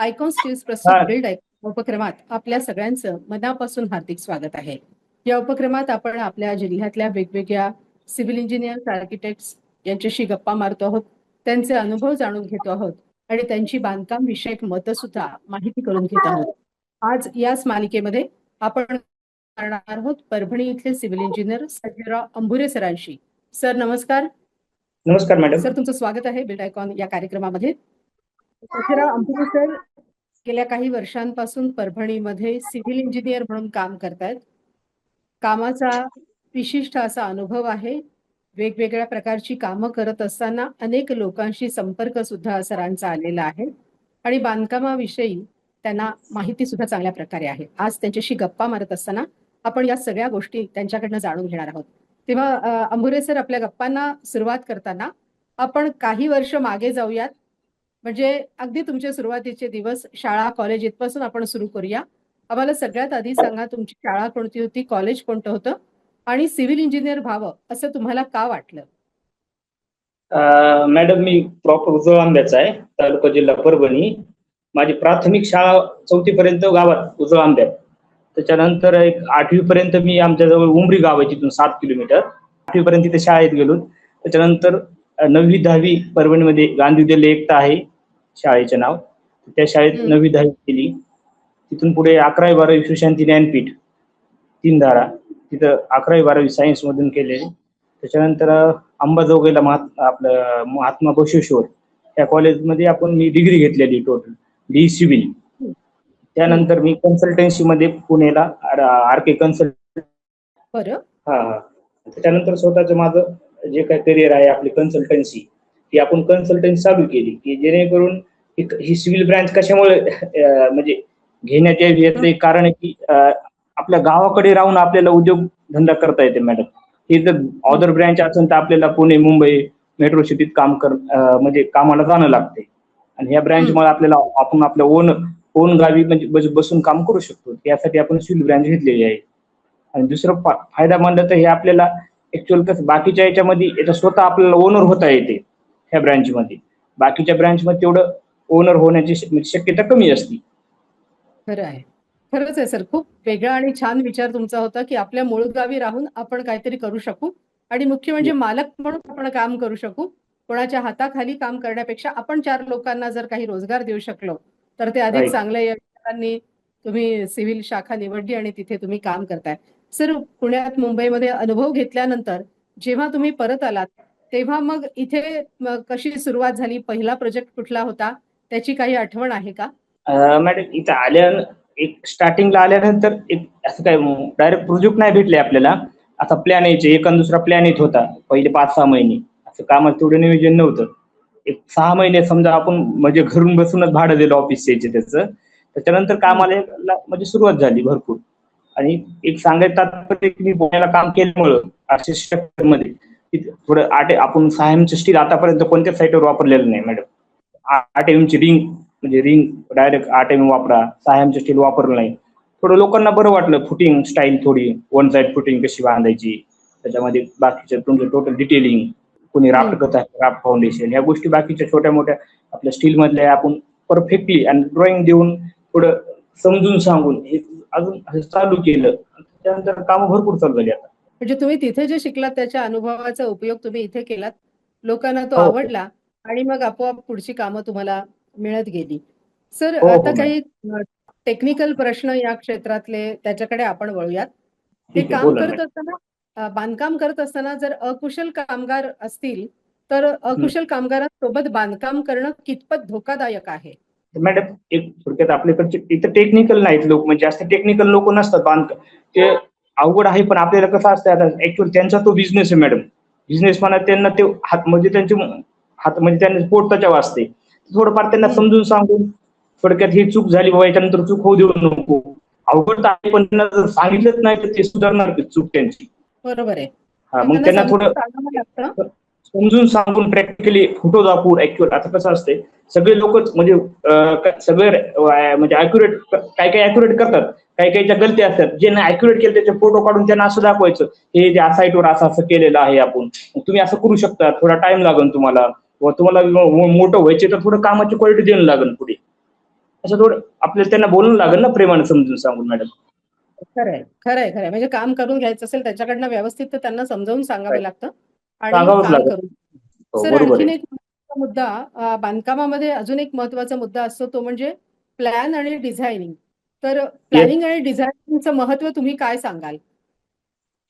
Icon steels हा प्रस्तुत build icon उपक्रमात आपल्या सगळ्यांचं मनापासून हार्दिक स्वागत आहे. या उपक्रमात आपण आपल्या जिल्ह्यातल्या वेगवेगळ्या सिव्हिल इंजिनियर्स, आर्किटेक्ट्स यांच्याशी गप्पा मारतो आहोत, त्यांचे अनुभव जाणून घेतो आहोत आणि त्यांची बांधकाम विषयक मतं सुद्धा माहिती करून घेत आहोत. आज याच मालिकेमध्ये आपण करणार आहोत परभणी इथले सिव्हिल इंजिनियर सर्जेराव अंभुरे सरांशी. सर नमस्कार. नमस्कार मॅडम. सर तुमचं स्वागत आहे बिल्ड आयकॉन या कार्यक्रमामध्ये. सर्जेराव अंभुरे सर गेल्या काही वर्षांपासून परभणीमध्ये सिव्हिल इंजिनियर म्हणून काम करतायत. कामाचा विशिष्ट असा अनुभव आहे. वेगवेगळ्या प्रकारची कामं करत असताना अनेक लोकांशी संपर्क सुद्धा सरांचा आलेला आहे आणि बांधकामाविषयी त्यांना माहिती सुद्धा चांगल्या प्रकारे आहे. आज त्यांच्याशी गप्पा मारत असताना आपण या सगळ्या गोष्टी त्यांच्याकडनं जाणून घेणार आहोत. तेव्हा अंभुरे सर, आपल्या गप्पांना सुरुवात करताना आपण काही वर्ष मागे जाऊयात. म्हणजे अगदी तुमचे सुरुवातीचे दिवस, शाळा कॉलेज इथपासून आपण सुरू करूया. आम्हाला सगळ्यात आधी सांगा, तुमची शाळा कोणती होती, कॉलेज कोणतं होतं आणि सिव्हिल इंजिनियर व्हावं असं तुम्हाला का वाटलं? मॅडम, मी प्रॉपर उजळ आंब्याचा आहे, तालुका जिल्हा परभणी. माझी प्राथमिक शाळा 4थी पर्यंत गावात उजळ आंब्यात. त्याच्यानंतर एक 8वी पर्यंत मी आमच्याजवळ उमरी गाव आहे, तिथून 7 किलोमीटर. 8वी पर्यंत तिथे शाळेत गेलो. त्याच्यानंतर 9वी 10वी परभणीमध्ये गांधी विद्यालय एकता आहे शाळेचे नाव, त्या शाळेत 9वी 10वी केली. तिथून पुढे 11वी 12वी शिवशांती ज्ञानपीठ 3 तिथं 11वी 12वी सायन्स मधून केलेली. त्याच्यानंतर अंबाजोगाईला आपलं महात्मा बसवेश्वर त्या कॉलेजमध्ये मी डिग्री घेतलेली टोटल डी सिव्हिल. त्यानंतर मी कन्सल्टन्सी मध्ये पुण्याला आर.के. कन्सल्ट. त्याच्यानंतर स्वतःच माझं जे काही करिअर आहे आपली कन्सल्टन्सी, ती आपण कन्सल्टन्सी चालू केली की जेणेकरून ही सिव्हिल ब्रँच कशामुळे म्हणजे घेण्यात यावी याचं एक कारण आहे की आपल्या गावाकडे राहून आपल्याला उद्योग धंदा करता येते मॅडम. हे जर अदर ब्रँच असेल तर आपल्याला पुणे मुंबई मेट्रो सिटीत म्हणजे कामाला जाणं लागते आणि ह्या ब्रँचमुळे आपल्याला आपण आपल्या ओन गावी म्हणजे बसून काम करू शकतो. यासाठी आपण सिव्हिल ब्रँच घेतलेली आहे. आणि दुसरं फायदा म्हणलं तर हे आपल्याला ऍक्च्युअल कसं बाकीच्या याच्यामध्ये याचा स्वतः आपल्याला ओनर होता येते ह्या ब्रँचमध्ये. बाकीच्या ब्रँचमध्ये तेवढं ओनर होण्याची शक्यता कमी असते. खरं आहे, खरंच आहे सर. खूप वेगळा आणि छान विचार तुमचा होता की आपल्या मूळ गावी राहून आपण काहीतरी करू शकू आणि मुख्य म्हणजे मालक म्हणून आपण काम करू शकू. कोणाच्या हाताखाली काम करण्यापेक्षा आपण 4 लोकांना जर काही रोजगार देऊ शकलो तर ते अधिक चांगलं. या विचारांनी तुम्ही सिव्हिल शाखा निवडली आणि तिथे तुम्ही काम करताय. सर, पुण्यात मुंबईमध्ये अनुभव घेतल्यानंतर जेव्हा तुम्ही परत आलात तेव्हा मग इथे कशी सुरुवात झाली? पहिला प्रोजेक्ट कुठला होता, त्याची काही आठवण आहे का? मॅडम, इथं एक स्टार्टिंगला आल्यानंतर एक असं काय डायरेक्ट प्रोजेक्ट नाही भेटले आपल्याला. आता प्लॅन यायचे, एक दुसरा प्लॅन येत होता पहिले 5-6 महिने. असं कामात तेवढं नियोजन नव्हतं. एक 6 महिने समजा आपण म्हणजे घरून बसूनच भाडं दिलं ऑफिस यायचे त्याचं. त्याच्यानंतर कामाला म्हणजे सुरुवात झाली भरपूर. आणि एक सांगायचं तात्पर्य की मी पुण्याला काम केल्यामुळं आर्किटेक्चर मध्ये थोडं आपण सायमचं स्टील आतापर्यंत कोणत्याच साईटवर वापरलेलं नाही मॅडम. 8 mm ची रिंग, म्हणजे रिंग डायरेक्ट 8 mm वापरा, 6 mm स्टील वापरलं नाही. थोडं लोकांना बरं वाटलं. फुटिंग स्टाईल थोडी वन साइड फुटिंग कशी बांधायची, त्याच्यामध्ये बाकीच्या तुमचं टोटल डिटेलिंग, कोणी राफ्ट करत आहे राफ्ट फाउंडेशन, ह्या गोष्टी बाकीच्या छोट्या मोठ्या आपल्या स्टील मधल्या आपण परफेक्टली आणि ड्रॉइंग देऊन थोडं समजून सांगून हे अजून चालू केलं. त्यानंतर कामं भरपूर चालू झाली. आता म्हणजे तुम्ही तिथे जे शिकलात त्याच्या अनुभवाचा उपयोग तुम्ही इथे केलात, लोकांना तो हो आवडला आणि मग आपोआप पुढची कामं तुम्हाला मिळत गेली. सर, हो आता हो मॅडम. काही टेक्निकल प्रश्न या क्षेत्रातले त्याच्याकडे आपण वळूयात. हे ठीक आहे, काम बोला करत मॅडम. असताना, बांधकाम करत असताना जर अकुशल कामगार असतील तर अकुशल कामगारांसोबत बांधकाम करणं कितपत धोकादायक आहे? मॅडम, एक थोडक्यात आपल्याकडचे इथं टेक्निकल नाहीत लोक, म्हणजे जास्त टेक्निकल लोक नसतात बांधकाम. ते अवघड आहे, पण आपल्याला कसं असतं आता ऍक्च्युअली त्यांचा तो बिझनेस आहे मॅडम. बिझनेस म्हणा त्यांना ते हात म्हणजे त्यांचे हात म्हणजे त्यांना पोट त्याच्या वाचते. थोडंफार त्यांना समजून सांगून थोडक्यात ही चूक झाली बाबा, याच्यानंतर चूक होऊ देऊ नको. अवघड आहे, पण त्यांना जर सांगितलंच नाही तर ते सुधारणार चूक त्यांची. बरोबर आहे. मग त्यांना थोडं सांगावं लागतं. समजून सांगून प्रॅक्टिकली फोटो दाखवून. ऍक्च्युअल आता कसं असते, सगळे लोकच म्हणजे सगळे म्हणजे अॅक्युरेट, काही काही अॅक्युरेट करतात, काही काहीच्या गलती असतात. जे नाही अॅक्युरेट केलं त्याचे फोटो काढून त्यांना असं दाखवायचं, हे जे साईटवर असं असं केलेलं आहे आपण, तुम्ही असं करू शकता, थोडा टाइम लागेल तुम्हाला, व तुम्हाला मोठं व्हायचे तर थोडं कामाची क्वालिटी देणं लागेल पुढे. असं थोडं आपल्याला त्यांना बोलणं लागेल ना, प्रेमाने समजून सांगून मॅडम. खरंय, खरंय, खरंय. म्हणजे काम करून घ्यायचं असेल त्याच्याकडनं व्यवस्थित तर त्यांना समजावून सांगावे लागतं आणि सांगावंच काम लागेल. करून. हो, सर बरोबर आणखीन आहे. एक महत्त्वाचा मुद्दा बांधकामामध्ये अजून एक महत्त्वाचा मुद्दा असतो तो म्हणजे प्लॅन आणि डिझायनिंग. तर येस, प्लॅनिंग आणि डिझायनिंगचं महत्त्व तुम्ही काय सांगाल?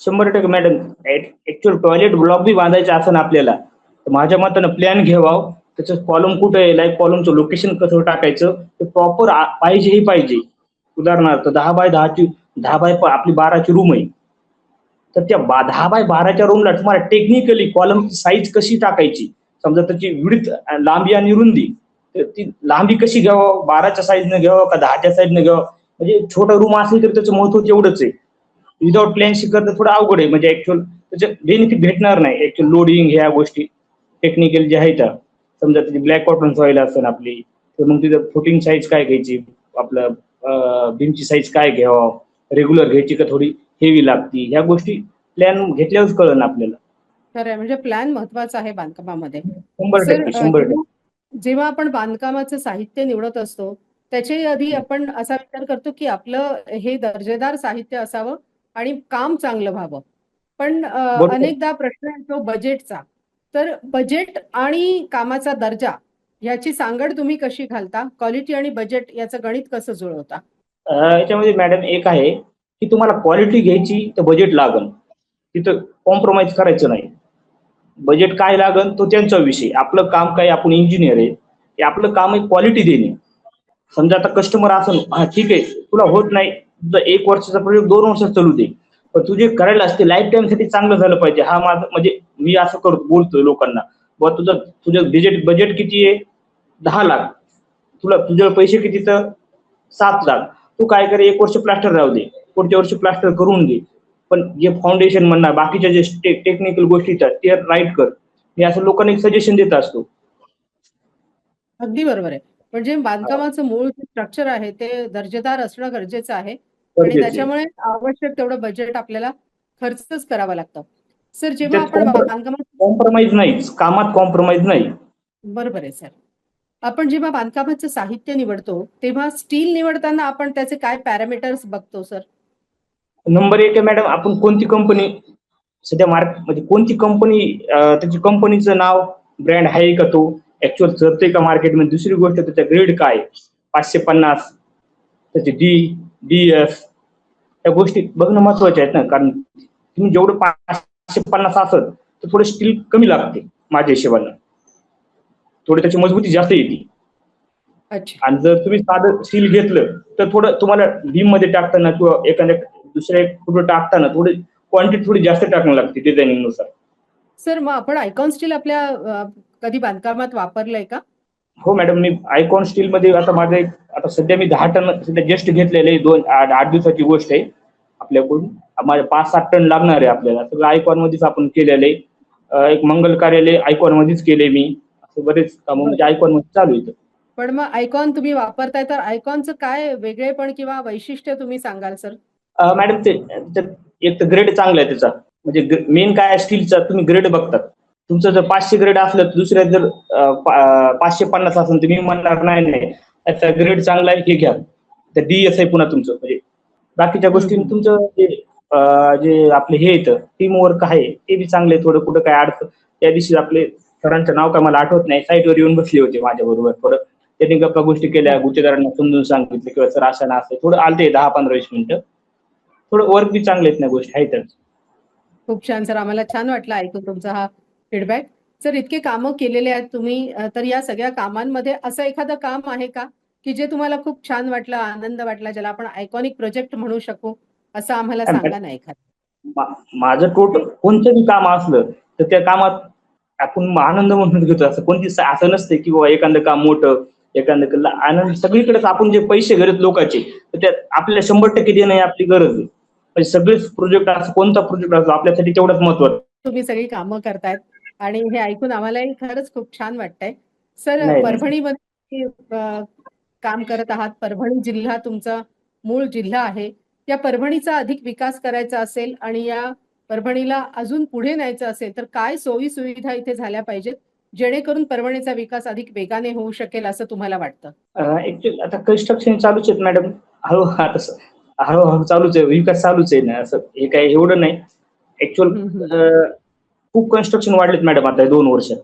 100% मॅडम. ऍक्च्युअल टॉयलेट ब्लॉक बी बांधायचे असेल आपल्याला, तर माझ्या मतानं प्लॅन घ्यावा. त्याचं कॉलम कुठं आहे, लाईक कॉलमचं लोकेशन कसं टाकायचं ते प्रॉपर पाहिजेही पाहिजे. उदाहरणार्थ 10 बाय 10 आपली 12ची रूम आहे, तर त्या 10 बाय 12च्या रूमला तुम्हाला टेक्निकली कॉलमची साईज कशी टाकायची, समजा त्याची विड्थ, लांबी आणि रुंदी, तर ती लांबी कशी घ्यावं, 12च्या साईजनं घ्यावं का 10च्या साईजनं घ्यावं. म्हणजे छोटा रूम असेल तर त्याचं महत्व तेवढंच आहे. विदाउट प्लॅन शिकत थोडं अवघड आहे, म्हणजे ऍक्च्युअल त्याचे बेनिफिट भेटणार नाही. ऍक्च्युअल लोडिंग ह्या गोष्टी टेक्निकल ज्या आहेत, समजा त्याची ब्लॅक कॉटन सॉईल असेल आपली, तर मग तिथं फुटिंग साईज काय घ्यायची, आपलं बीमची साईज काय घ्यावं, रेग्युलर घ्यायची का थोडी हेवी लागती, ह्या गोष्टी प्लॅन घेतल्यावरच कळलं आपल्याला. खरंय, म्हणजे प्लॅन महत्त्वाचा आहे बांधकामामध्ये. शंभर सर टक्के 100%. जेव्हा आपण बांधकामाचं साहित्य निवडत असतो त्याच्याही आधी आपण असा विचार करतो की आपलं हे दर्जेदार साहित्य असावं आणि काम चांगलं व्हावं. पण बरोबर. अनेकदा प्रश्न येतो बजेटचा. तर बजेट आणि कामाचा दर्जा याची सांगड तुम्ही कशी घालता? क्वालिटी आणि बजेट याचं गणित कसं जुळवता? याच्यामध्ये मॅडम एक आहे की तुम्हाला क्वालिटी घ्यायची तर बजेट लागल, तिथं कॉम्प्रोमाइज करायचं नाही. बजेट काय लागल तो त्यांचा विषय. आपलं काम काय, आपण इंजिनियर आहे, हे आपलं काम आहे क्वालिटी देणे. समजा आता कस्टमर असेल, हा ठीक आहे तुला होत नाही, तुझा 1 वर्षाचा प्रोजेक्ट 2 वर्षात चालू दे, पण तुझे करायला असते लाईफ टाईम साठी चांगलं झालं पाहिजे. हा माझं म्हणजे मी असं करतो, बोलतोय लोकांना, बुवा तुझं तुझं बजेट बजेट किती आहे, 10 लाख, तुला तुझे पैसे किती तर 7 लाख. तू काय कर, 1 वर्ष प्लास्टर राहू दे, पुढच्या वर्षी प्लास्टर करून घे, पण जे फाउंडेशन म्हणणार बाकीच्या जे टेक्निकल गोष्टी आहेत ते राईट कर. मी असं लोकांना एक सजेशन देत असतो. अगदी बरोबर आहे. म्हणजे हा, बांधकामाचं मूळ जे स्ट्रक्चर आहे ते दर्जेदार असणं गरजेचं आहे आणि गरजेचे. त्याच्यामुळे आवश्यक तेवढं बजेट आपल्याला खर्चच करावा लागतं. सर जेव्हा त्यात आपण बांधकामात कॉम्प्रोमाइज नाहीच, कामात कॉम्प्रोमाइज नाही. बरोबर आहे सर. आपण जेव्हा बांधकामाचं साहित्य निवडतो तेव्हा स्टील निवडताना आपण त्याचे काय पॅरामीटर्स बघतो सर? नंबर एक आहे मॅडम, आपण कोणती कंपनी सध्या मार्केट म्हणजे कोणती कंपनी, त्याची कंपनीचं नाव, ब्रँड आहे का, तो ऍक्च्युअल चलतोय का मार्केटमध्ये. दुसरी गोष्ट त्याचा ग्रेड काय, 550, त्याची डी एफ, त्या गोष्टी बघणं महत्वाच्या आहेत ना. कारण तुम्ही जेवढं 550 असेल तर थोडं स्टील कमी लागते माझ्या हिशोबानं, थोडी त्याची मजबूती जास्त येते. अच्छा. आणि जर तुम्ही साधं स्टील घेतलं तर थोडं तुम्हाला बीम मध्ये टाकताना किंवा एखाद्या दुसऱ्या कुठं टाकताना थोडी क्वांटिटी थोडी जास्त टाकणं लागते डिझायनिंग नुसार. सर मग आपण आयकॉन स्टील आपल्या कधी बांधकामात वापरलंय का? हो मॅडम, मी आयकॉन स्टील मध्ये आता माझं एक, आता सध्या मी 10 टन सध्या जस्ट घेतलेले आहे. 8 दिवसाची गोष्ट आहे आपल्याकडून. माझ्या 5-7 टन लागणार आहे आपल्याला. सगळं आयकॉन मध्येच आपण केलेलं आहे. एक मंगल कार्यालय आयकॉन मध्येच केले मी. असं बरेच काम बरं. म्हणजे आयकॉन मध्ये चालू आहे. पण मग आयकॉन तुम्ही वापरताय तर आयकॉनचं काय वेगळेपण किंवा वैशिष्ट्य तुम्ही सांगाल सर? मॅडम ते त्याच्यात एक तर ग्रेड चांगला आहे त्याचा, म्हणजे मेन काय आहे स्टीलचा, तुम्ही ग्रेड बघतात. तुमचं जर 500 ग्रेड असलं तर दुसऱ्या जर 550 असेल तर मी म्हणणार नाही नाही त्याचा ग्रेड चांगला आहे, हे घ्या. तर डीएस आहे पुन्हा तुमचं, म्हणजे बाकीच्या गोष्टी हम्म. तुमचं जे आपले हे येतं टीम वर्क आहे ते बी चांगले. थोडं कुठं काय अडचण, त्या दिवशी आपले सरांचं नाव काय मला आठवत नाही, साईटवर येऊन बसले होते माझ्या बरोबर. थोडं त्यांनी गप्पा गोष्टी केल्या, गुत्तेदारांना समजून सांगितलं किंवा सर असं ना असं थोडं आलते 10-15-20 मिनिटं. थोडं वर्क बी चांगले आहेत ना, गोष्टी आहेत. खूप छान सर. आम्हाला छान वाटलं ऐकून तुमचा हा फीडबॅक. सर इतके कामं केलेले आहेत तुम्ही तर या सगळ्या कामांमध्ये असं एखादं काम आहे का की जे तुम्हाला खूप छान वाटलं, आनंद वाटला, ज्याला आपण आयकॉनिक प्रोजेक्ट म्हणू शकू, असं आम्हाला सांगा ना एखादं? माझं कोणतं बी काम असलं तर त्या कामात आपण आनंद म्हणून घेतो. असं कोणती असं नसते की बाबा एखादं काम मोठं, एखादं आनंद. सगळीकडेच आपण जे पैसे गरज लोकांचे, तर त्यात आपल्याला 100% देणं ही आपली गरज आहे. म्हणजे सगळेच प्रोजेक्ट, असं कोणता प्रोजेक्ट असो आपल्यासाठी तेवढंच महत्वाचं. तुम्ही सगळी कामं करतायत आणि हे ऐकून आम्हालाही खरंच खूप छान वाटतंय. सर नाही नाही. परभणीमध्ये काम करत आहात. परभणी जिल्हा तुमचा मूळ जिल्हा आहे. या परभणीचा अधिक विकास करायचा असेल आणि या परभणीला अजून पुढे न्यायचं असेल तर काय सोयी सुविधा इथे झाल्या पाहिजेत जेणेकरून परभणीचा विकास अधिक वेगाने होऊ शकेल असं तुम्हाला वाटतं? ऍक्च्युअली आता कन्स्ट्रक्शन चालूच आहेत मॅडम. हळूहळू चालूच आहे, विकास चालूच आहे ना, असं हे काही एवढं नाही. ऍक्च्युअल हं, हं. खूप कन्स्ट्रक्शन वाढलेत मॅडम आता 2 वर्षात.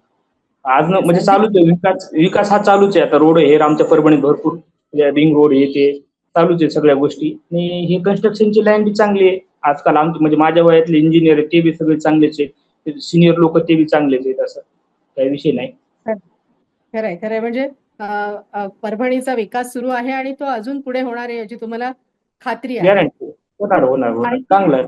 आज येस, म्हणजे अगदी चालूच आहे विकास हा चालूच आहे. आता रोड हे आमच्या परभणीत भरपूर रिंग रोड हे ते चालूच आहे सगळ्या गोष्टी. आणि ही कन्स्ट्रक्शनची लाईन बी चांगली आहे. आजकाल म्हणजे माझ्या वयातले इंजिनियर आहेत ते बी सगळे चांगलेच आहेत. सिनियर लोक ते बी चांगलेच आहेत, असं काही विषय नाही. खरंय, खरंय. म्हणजे परभणीचा विकास सुरू आहे आणि तो अजून पुढे होणार आहे याची तुम्हाला खात्री आहे. गॅरंटी होणार आणि चांगलं आहे.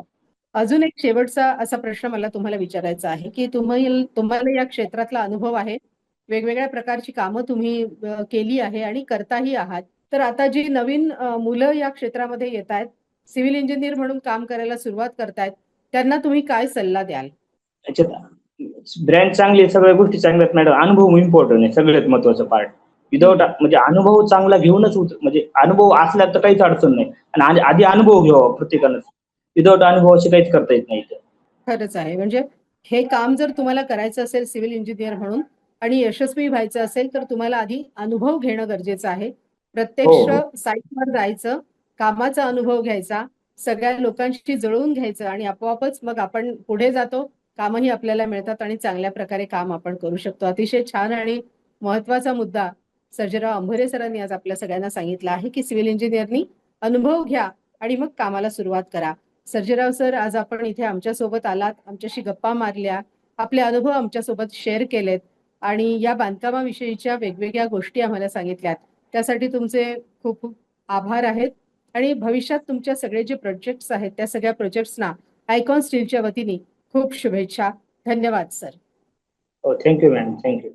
अजून एक शेवटचा असा प्रश्न मला तुम्हाला विचारायचा आहे, की तुम्हाला या क्षेत्रातला अनुभव आहे. वेगवेगळ्या प्रकारची कामं तुम्ही केली आहे आणि करताही आहात. तर आता जी नवीन मुलं या क्षेत्रामध्ये येतायत, सिव्हिल इंजिनियर म्हणून काम करायला सुरुवात करतायत, त्यांना तुम्ही काय सल्ला द्याल? त्याच्यात ब्रँड चांगली आहे, सगळ्या गोष्टी चांगल्या आहेत मॅडम. अनुभव इम्पॉर्टंट आहे, सगळ्यात महत्वाचं पार्ट. विदाऊट म्हणजे अनुभव चांगला घेऊनच म्हणजे अनुभव असला तर काहीच अडचण नाही. आणि आधी अनुभव घ्यावा प्रत्येकानं. विदाऊट अनुभवाशी काहीच करता येत नाही. खरंच आहे. म्हणजे हे काम जर तुम्हाला करायचं असेल सिव्हिल इंजिनियर म्हणून आणि यशस्वी व्हायचं असेल तर तुम्हाला आधी अनुभव घेणं गरजेचं आहे. हो प्रत्यक्ष हो साईटवर जायचं, कामाचा अनुभव घ्यायचा, सगळ्या लोकांशी जुळवून घ्यायचं आणि आपोआपच मग आपण पुढे जातो. कामही आपल्याला मिळतात आणि चांगल्या प्रकारे काम आपण करू शकतो. अतिशय छान आणि महत्वाचा मुद्दा सर्जेराव अंभोरे सरांनी आज आपल्या सगळ्यांना सांगितला आहे, की सिव्हिल इंजिनियरनी अनुभव घ्या आणि मग कामाला सुरुवात करा. सर्जेराव सर, आज आपण इथे आमच्यासोबत आलात, आमच्याशी गप्पा मारल्या, आपले अनुभव आमच्यासोबत शेअर केलेत आणि या बांधकामाविषयीच्या वेगवेगळ्या गोष्टी आम्हाला सांगितल्यात. त्यासाठी तुमचे खूप खूप आभार आहेत आणि भविष्यात तुमच्या सगळे जे प्रोजेक्ट्स आहेत त्या सगळ्या प्रोजेक्ट्सना आयकॉन स्टीलच्या वतीने खूप शुभेच्छा. धन्यवाद सर. Thank you madam, thank you.